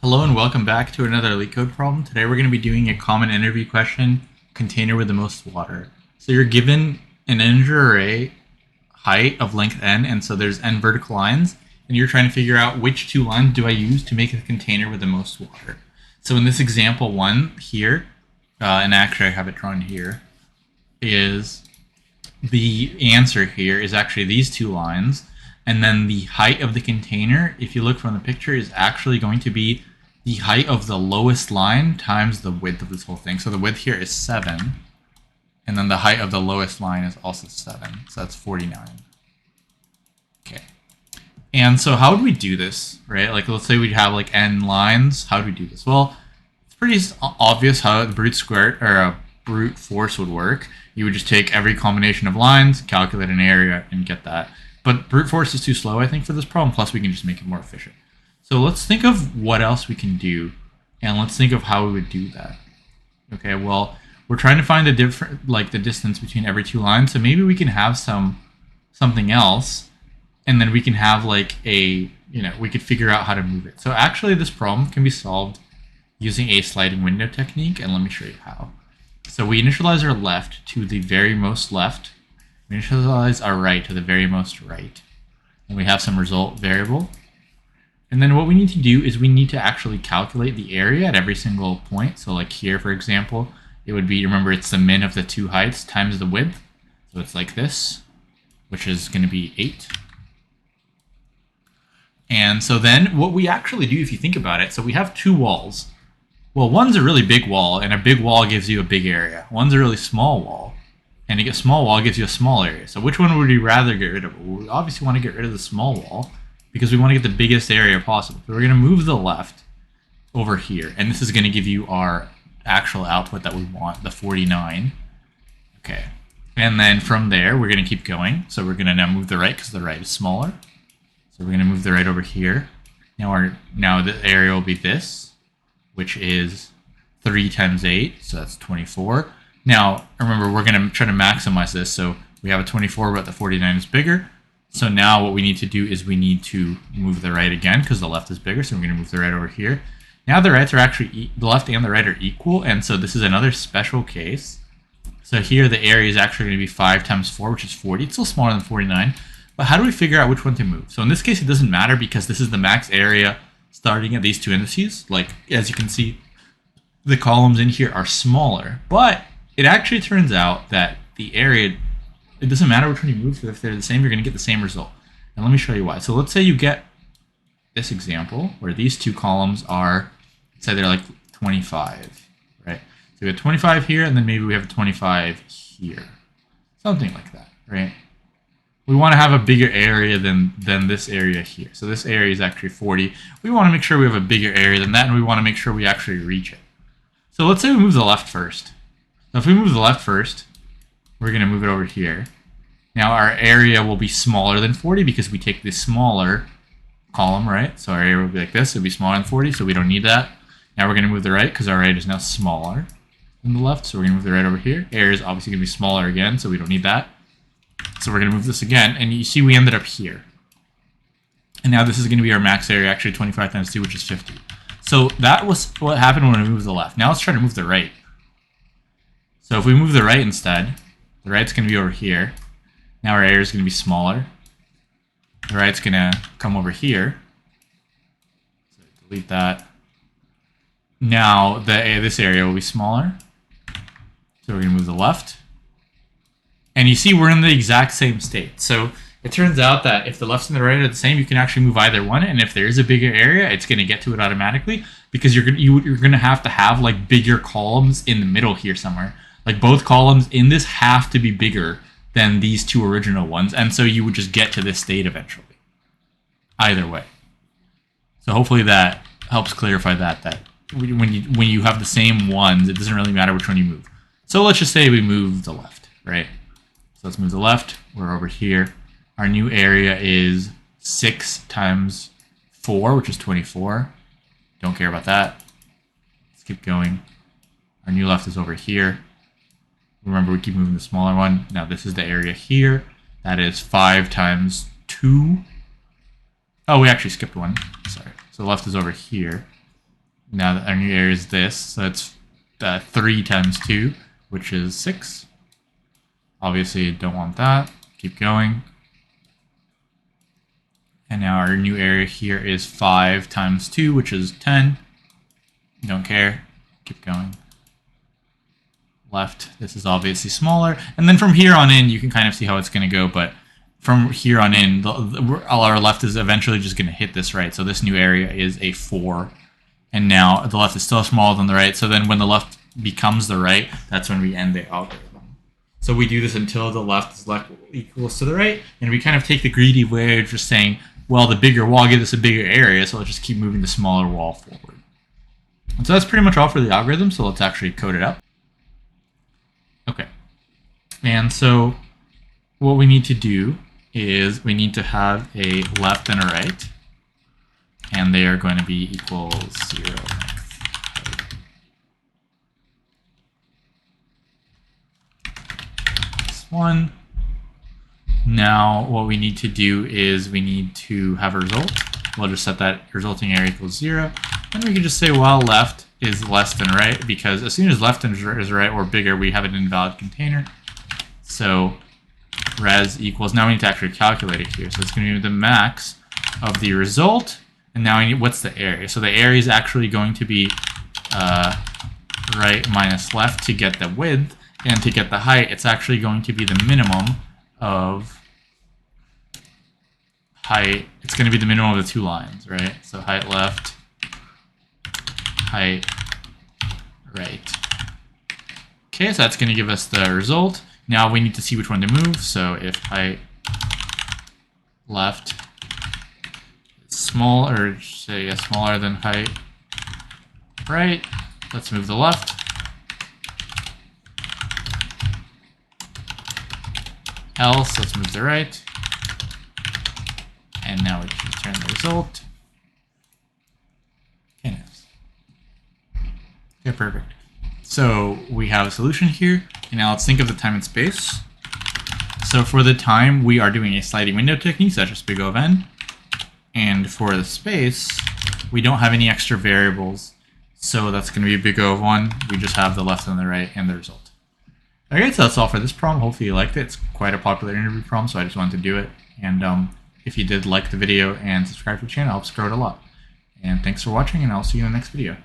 Hello and welcome back to another LeetCode problem. Today we're going to be doing a common interview question, container with the most water. So you're given an integer array height of length n, and so there's n vertical lines, and you're trying to figure out which two lines do I use to make a container with the most water. So in this example one here, and actually I have it drawn here, is the answer here is actually these two lines. And then the height of the container, if you look from the picture, is actually going to be the height of the lowest line times the width of this whole thing. So the width here is 7. And then the height of the lowest line is also 7. So that's 49. Okay. And so how would we do this, right? Like, let's say we have like n lines. How do we do this? Well, it's pretty obvious how the brute force would work. You would just take every combination of lines, calculate an area, and get that. But brute force is too slow, I think, for this problem. Plus, we can just make it more efficient. So let's think of what else we can do, and let's think of how we would do that. Okay, well, we're trying to find the distance between every two lines. So maybe we can have something else, and then we can have like we could figure out how to move it. So actually, this problem can be solved using a sliding window technique, and let me show you how. So we initialize our left to the very most left. We initialize our right to the very most right. And we have some result variable. And then what we need to do is we need to actually calculate the area at every single point. So like here, for example, it would be, remember, it's the min of the two heights times the width. So it's like this, which is going to be 8. And so then what we actually do, if you think about it, so we have two walls. Well, one's a really big wall, and a big wall gives you a big area. One's a really small wall. And a small wall gives you a small area. So which one would you rather get rid of? Well, we obviously want to get rid of the small wall because we want to get the biggest area possible. So we're going to move the left over here. And this is going to give you our actual output that we want, the 49. Okay. And then from there, we're going to keep going. So we're going to now move the right because the right is smaller. So we're going to move the right over here. Now the area will be this, which is 3 times 8. So that's 24. Now, remember, we're going to try to maximize this. So we have a 24, but the 49 is bigger. So now what we need to do is we need to move the right again because the left is bigger. So we're going to move the right over here. Now the rights are actually, the left and the right are equal. And so this is another special case. So here the area is actually going to be 5 times 4, which is 40. It's still smaller than 49. But how do we figure out which one to move? So in this case, it doesn't matter because this is the max area starting at these two indices. Like, as you can see, the columns in here are smaller. But it actually turns out that the area, it doesn't matter which one you move, if they're the same, you're going to get the same result. And let me show you why. So let's say you get this example where these two columns are, say they're like 25, right? So we have 25 here, and then maybe we have 25 here. Something like that, right? We want to have a bigger area than this area here. So this area is actually 40. We want to make sure we have a bigger area than that, and we want to make sure we actually reach it. So let's say we move the left first. So if we move the left first, we're going to move it over here. Now our area will be smaller than 40 because we take this smaller column, right? So our area will be like this. It'll be smaller than 40, so we don't need that. Now we're going to move the right because our right is now smaller than the left. So we're going to move the right over here. Area is obviously going to be smaller again, so we don't need that. So we're going to move this again. And you see we ended up here. And now this is going to be our max area, actually 25 times 2, which is 50. So that was what happened when we moved the left. Now let's try to move the right. So if we move the right instead, the right's going to be over here. Now our area is going to be smaller. The right's going to come over here. So delete that. Now this area will be smaller. So we're going to move the left. And you see we're in the exact same state. So it turns out that if the left and the right are the same, you can actually move either one. And if there is a bigger area, it's going to get to it automatically because you're going to have like bigger columns in the middle here somewhere. Like both columns in this have to be bigger than these two original ones. And so you would just get to this state eventually. Either way. So hopefully that helps clarify that when you have the same ones, it doesn't really matter which one you move. So let's just say we move the left, right? So let's move the left. We're over here. Our new area is 6 times 4, which is 24. Don't care about that. Let's keep going. Our new left is over here. Remember, we keep moving the smaller one. Now this is the area here. That is 5 times 2. Oh, we actually skipped one. Sorry. So the left is over here. Now our new area is this, so it's 3 times 2, which is 6. Obviously, don't want that. Keep going. And now our new area here is 5 times 2, which is 10. Don't care. Keep going. Left. This is obviously smaller. And then from here on in, you can kind of see how it's going to go. But from here on in, all our left is eventually just going to hit this right. So this new area is a 4. And now the left is still smaller than the right. So then when the left becomes the right, that's when we end the algorithm. So we do this until the left is equals to the right. And we kind of take the greedy way of just saying, well, the bigger wall gives us a bigger area, so let's just keep moving the smaller wall forward. And so that's pretty much all for the algorithm, so let's actually code it up. Okay. And so what we need to do is we need to have a left and a right, and they are going to be equals 0. This one. Now what we need to do is we need to have a result. We'll just set that resulting area equals 0. And we can just say, well, left is less than right, because as soon as left is right or bigger, we have an invalid container. So res equals, now we need to actually calculate it here. So it's going to be the max of the result. And now we need, what's the area? So the area is actually going to be right minus left to get the width. And to get the height, it's actually going to be the minimum of height. It's going to be the minimum of the 2 lines, right? So height left, height right. Okay, so that's going to give us the result. Now we need to see which one to move. So if height left is small, or say yeah, smaller than height right, let's move the left. Else, let's move the right. And now we can return the result. Okay, nice. Okay, perfect. So we have a solution here. And now let's think of the time and space. So for the time, we are doing a sliding window technique, such as big O of n. And for the space, we don't have any extra variables. So that's going to be big O of 1. We just have the left and the right and the result. Okay, so that's all for this problem. Hopefully you liked it. It's quite a popular interview problem, so I just wanted to do it. And if you did like the video and subscribe to the channel, it helps grow it a lot. And thanks for watching, and I'll see you in the next video.